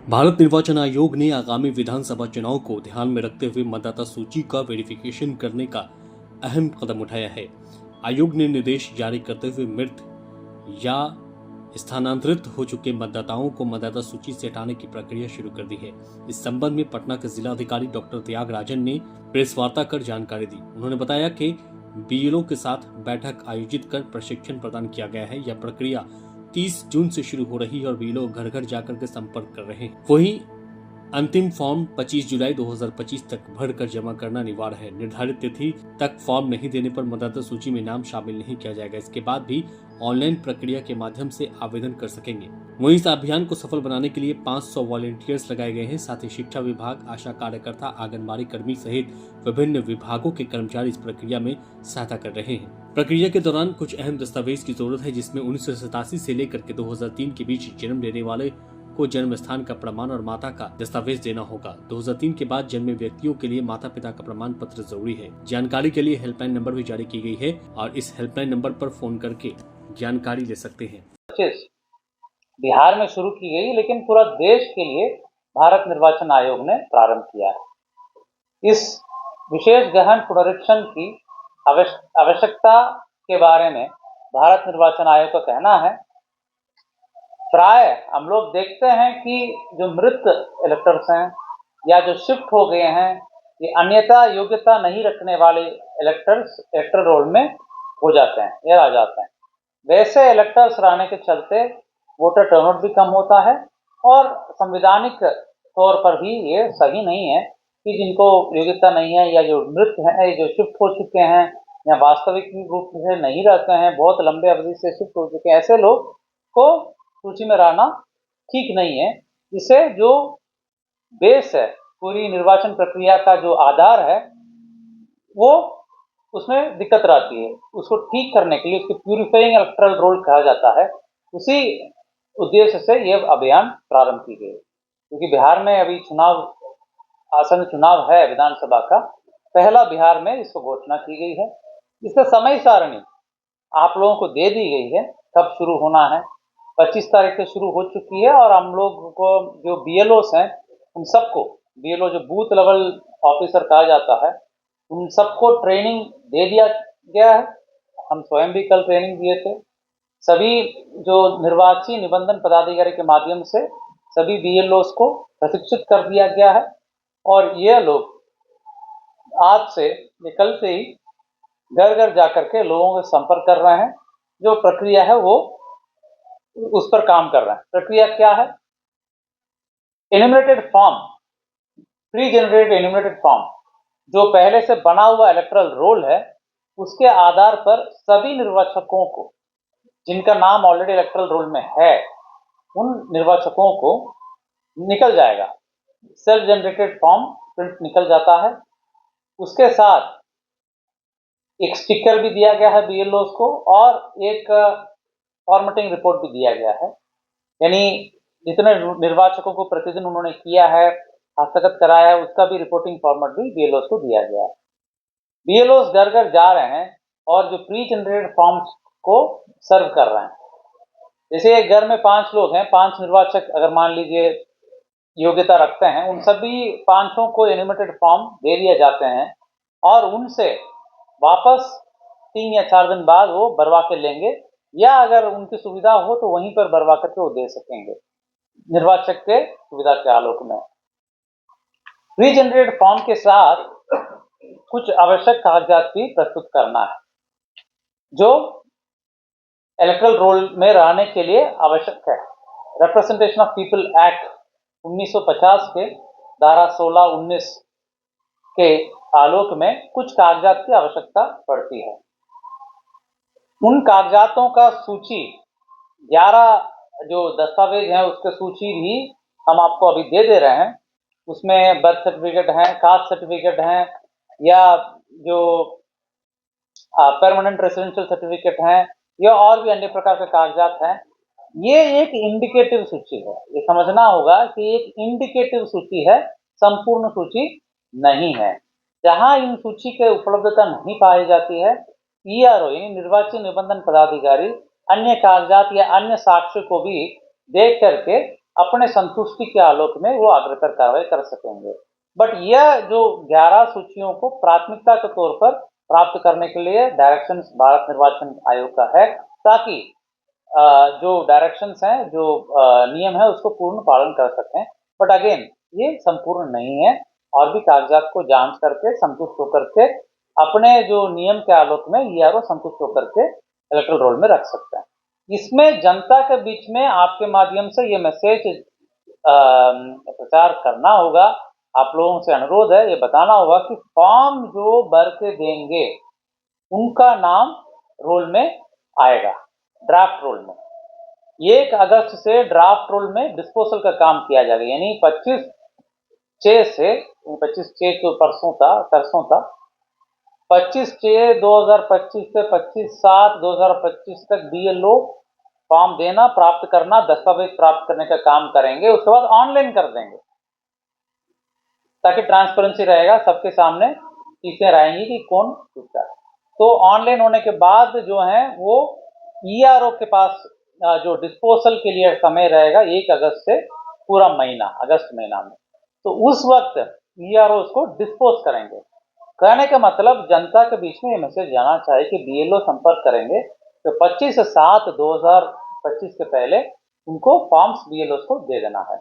भारत निर्वाचन आयोग ने आगामी विधानसभा चुनाव को ध्यान में रखते हुए मतदाता सूची का वेरिफिकेशन करने का अहम कदम उठाया है। आयोग ने निर्देश जारी करते हुए मृत या स्थानांतरित हो चुके मतदाताओं को मतदाता सूची से हटाने की प्रक्रिया शुरू कर दी है। इस संबंध में पटना के जिलाधिकारी डॉक्टर त्यागराजन ने प्रेस वार्ता कर जानकारी दी। उन्होंने बताया कि बीएलओ के साथ बैठक आयोजित कर प्रशिक्षण प्रदान किया गया है। यह प्रक्रिया 30 जून से शुरू हो रही है और बीएलओ घर घर जाकर के संपर्क कर रहे हैं। वहीं अंतिम फॉर्म 25 जुलाई 2025 तक भरकर जमा करना अनिवार्य है। निर्धारित तिथि तक फॉर्म नहीं देने पर मतदाता सूची में नाम शामिल नहीं किया जाएगा। इसके बाद भी ऑनलाइन प्रक्रिया के माध्यम से आवेदन कर सकेंगे। वहीं इस अभियान को सफल बनाने के लिए 500 वॉलंटियर्स लगाए गए हैं। साथ ही शिक्षा विभाग, आशा कार्यकर्ता, आंगनबाड़ी कर्मी सहित विभिन्न विभागों के कर्मचारी इस प्रक्रिया में सहायता कर रहे हैं। प्रक्रिया के दौरान कुछ अहम दस्तावेज की जरूरत है, जिसमें 1987 से लेकर के 2003 के बीच जन्म लेने वाले को जन्म स्थान का प्रमाण और माता का दस्तावेज देना होगा। 2003 के बाद जन्मे व्यक्तियों के लिए माता पिता का प्रमाण पत्र जरूरी है। जानकारी के लिए हेल्पलाइन नंबर भी जारी की गई है और इस हेल्पलाइन नंबर पर फोन करके जानकारी ले सकते हैं। बिहार में शुरू की गई, लेकिन पूरा देश के लिए भारत निर्वाचन आयोग ने प्रारंभ किया है। इस विशेष गहन पुनरीक्षण की आवश्यकता के बारे में भारत निर्वाचन आयोग का कहना है, प्राय हम लोग देखते हैं कि जो मृत इलेक्टर्स हैं या जो शिफ्ट हो गए हैं, ये अन्यथा योग्यता नहीं रखने वाले इलेक्टर्स इलेक्टर रोल में हो जाते हैं या आ जाते हैं। वैसे इलेक्टर्स रहने के चलते वोटर टर्नआउट भी कम होता है और संवैधानिक तौर पर भी ये सही नहीं है कि जिनको योग्यता नहीं है या जो मृत हैं, जो शिफ्ट हो चुके हैं या वास्तविक रूप से नहीं रहते हैं, बहुत लंबे अवधि से शिफ्ट हो चुके हैं, ऐसे लोग को सूची में रहना ठीक नहीं है। जिससे जो बेस है, पूरी निर्वाचन प्रक्रिया का जो आधार है, वो उसमें दिक्कत रहती है। उसको ठीक करने के लिए उसको प्यूरिफाइंग इलेक्टोरल रोल कहा जाता है। उसी उद्देश्य से यह अभियान प्रारंभ की गई, क्योंकि बिहार में अभी आसन चुनाव है विधानसभा का। पहला बिहार में इसको घोषणा की गई है। इसका समय सारणी आप लोगों को दे दी गई है, कब शुरू होना है। 25 तारीख से शुरू हो चुकी है और हम लोग को जो बीएलओस हैं, उन सबको, बीएलओ जो बूथ लेवल ऑफिसर कहा जाता है, उन सबको ट्रेनिंग दे दिया गया है। हम स्वयं भी कल ट्रेनिंग दिए थे। सभी जो निर्वाची निबंधन पदाधिकारी के माध्यम से सभी बीएलओस को प्रशिक्षित कर दिया गया है और ये लोग आज से कल से ही घर घर जाकर के लोगों से संपर्क कर रहे हैं। जो प्रक्रिया है वो उस पर काम कर रहे हैं। प्रक्रिया क्या है? Enumerated form, pre generated enumerated form, जो पहले से बना हुआ इलेक्टोरल रोल है, उसके आधार पर सभी निर्वाचकों को जिनका नाम ऑलरेडी इलेक्टोरल रोल में है, उन निर्वाचकों को निकल जाएगा। सेल्फ जनरेटेड फॉर्म प्रिंट निकल जाता है। उसके साथ एक स्टिकर भी दिया गया है बीएलओ को और एक फॉर्मेटिंग रिपोर्ट भी दिया गया है। यानी जितने निर्वाचकों को प्रतिदिन उन्होंने किया है, हस्तगत कराया है, उसका भी रिपोर्टिंग फॉर्मेट भी बीएलओ को दिया गया है। बीएलओ घर घर जा रहे हैं और जो प्री जनरेटेड फॉर्म्स को सर्व कर रहे हैं। जैसे एक घर में 5 लोग हैं, 5 निर्वाचक अगर मान लीजिए योग्यता रखते हैं, उन सभी 5 को एन्यूमरेटेड फॉर्म दे दिए जाते हैं और उनसे वापस 3 या 4 दिन बाद वो भरवा के लेंगे, या अगर उनकी सुविधा हो तो वहीं पर भरवा करके वो दे सकेंगे निर्वाचक के सुविधा के आलोक में। प्री जनरेटेड फॉर्म के साथ कुछ आवश्यक कागजात भी प्रस्तुत करना है, जो इलेक्टोरल रोल में रहने के लिए आवश्यक है। रिप्रेजेंटेशन ऑफ पीपल एक्ट 1950 के धारा 16-19 के आलोक में कुछ कागजात की आवश्यकता पड़ती है। उन कागजातों का सूची 11 जो दस्तावेज हैं, उसके सूची भी हम आपको अभी दे रहे हैं। उसमें बर्थ सर्टिफिकेट हैं, कास्ट सर्टिफिकेट हैं, या जो परमानेंट रेसिडेंशियल सर्टिफिकेट हैं, या और भी अन्य प्रकार के कागजात हैं। ये एक इंडिकेटिव सूची है। ये समझना होगा कि एक इंडिकेटिव सूची है, संपूर्ण सूची नहीं है। जहां इन सूची के उपलब्धता नहीं पाई जाती है, ईआरओ यानी निर्वाची निबंधन पदाधिकारी अन्य कागजात या अन्य साक्ष्य को भी देख करके अपने संतुष्टि के आलोक में वो अग्रतर कार्रवाई कर सकेंगे। बट यह जो 11 सूचियों को प्राथमिकता के तौर पर प्राप्त करने के लिए डायरेक्शन भारत निर्वाचन आयोग का है, ताकि जो डायरेक्शंस हैं, जो नियम है, उसको पूर्ण पालन कर सकें। बट अगेन ये संपूर्ण नहीं है, और भी कागजात को जांच करके संतुष्ट होकर के अपने जो नियम के आलोक में ईआरओ संतुष्ट होकर के इलेक्टोरल रोल में रख सकते हैं। इसमें जनता के बीच में आपके माध्यम से ये मैसेज प्रचार करना होगा, आप लोगों से अनुरोध है, ये बताना होगा कि फॉर्म जो भर के देंगे उनका नाम रोल में आएगा, ड्राफ्ट रोल में। 1 अगस्त से ड्राफ्ट रोल में डिस्पोजल का काम किया जाएगा, यानी 25/6 से 25/6 तो परसों था 25/6/2025 से 25/7/2025 तक बीएलओ फॉर्म देना, प्राप्त करना, दस्तावेज प्राप्त करने का काम करेंगे। उसके बाद ऑनलाइन कर देंगे, ताकि ट्रांसपेरेंसी रहेगा, सबके सामने चीजें रहेंगी कि कौन जीतता है। तो ऑनलाइन होने के बाद जो है वो ईआरओ के पास जो डिस्पोजल के लिए समय रहेगा 1 अगस्त से पूरा महीना, अगस्त महीना में, तो उस वक्त ईआरओ उसको डिस्पोज करेंगे। कहने का मतलब जनता के बीच में ये मैसेज जाना चाहिए कि बीएलओ संपर्क करेंगे तो 25/7/2025 के पहले उनको फॉर्म्स बीएलओ को दे देना है।